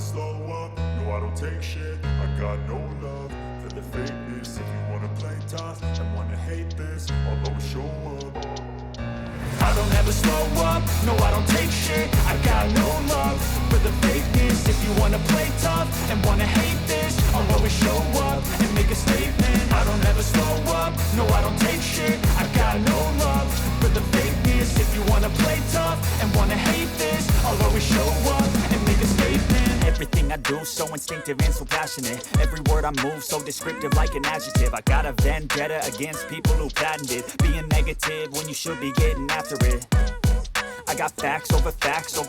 slow up, no I don't take shit. I got no love for the fakeness. If you wanna play tough and wanna hate this, I'll always show up. I don't ever slow up, no I don't take shit. I got no love for the fakeness. If you wanna play tough and wanna hate this, I'll always show up and make a statement. I don't ever slow up, no I don't take shit. I got no love for the fakeness. If you wanna play tough and wanna hate this, I'll always show up and make a statement. Everything I do so instinctive and so passionate. Every word I move so descriptive like an adjective. I got a vendetta against people who patented being negative when you should be getting after it. I got facts over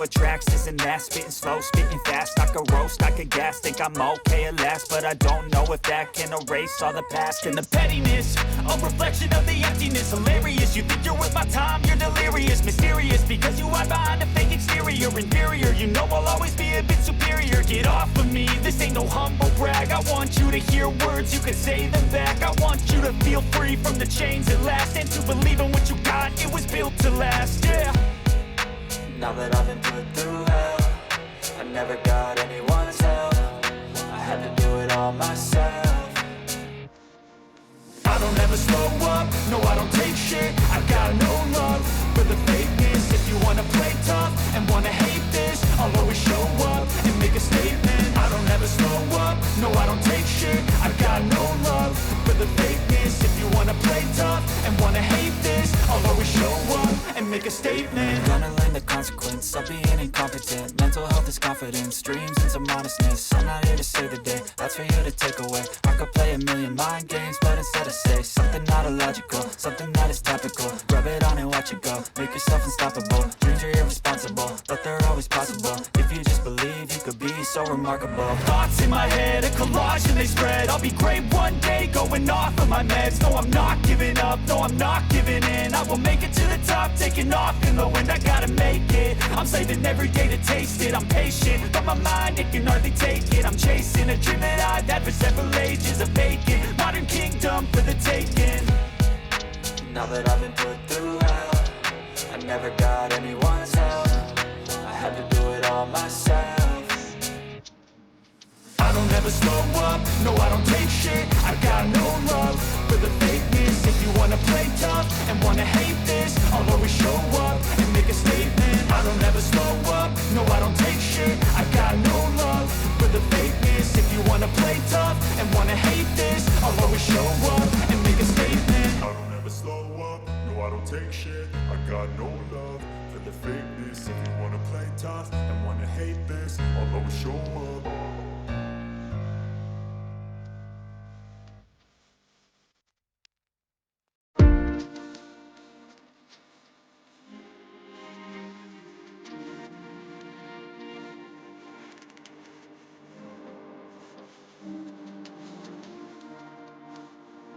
tracks, this and that. Spitting slow, spitting fast. I could roast, I could gas. Think I'm okay at last, but I don't know if that can erase all the past. And the pettiness, a reflection of the emptiness. Hilarious, you think you're worth my time, you're delirious. Mysterious, because you hide behind a fake exterior. Inferior, you know I'll always be a bit superior. Get off of me, this ain't no humble brag. I want you to hear words, you can say them back. I want you to feel free from the chains at last, and to believe in what you got, it was built to last, yeah. Now that I've been put through hell, I never got anyone's help. I had to do it all myself. I don't ever slow up, no I don't take shit. I got no love for the fakeness. If you wanna play tough and wanna hate this, I'll always show up and make a statement. I don't ever slow up, no I don't take shit. I got no love for the fakeness. If you wanna play tough and wanna hate this, I'll always show up and make a statement. Gonna learn the consequence of being incompetent. Mental health is confidence, dreams and some honestness. I'm not here to save the day, that's for you to take away. I could play a million mind games, but instead I say something not illogical, something that is topical. Rub it on and watch it go, make yourself unstoppable. Dreams are irresponsible, but they're always possible. If you just believe, you could be so remarkable. Thoughts in my head, a collage and they spread. I'll be great one day, going off of my meds. No, I'm not giving up, no, I'm not giving in. I will make it to the top, taking off in the wind. I gotta make it, I'm saving every day to taste it. I'm patient, but my mind, it can hardly take it. I'm chasing a dream that I've had for several ages. A vacant, modern kingdom for the taking. Now that I've been put through hell, I never got anyone's help. I had to do it all myself. I don't ever slow up, no I don't take shit. I got no love for the fakeness. If you wanna play tough and wanna hate this, I'll always show up and make a statement. I don't ever slow up, no I don't take shit. I got no love for the fakeness. If you wanna play tough and wanna hate this, I'll always show up and make a statement. I don't ever slow up, no I don't take shit. I got no love for the fakeness. If you wanna play tough and wanna hate this, I'll always show up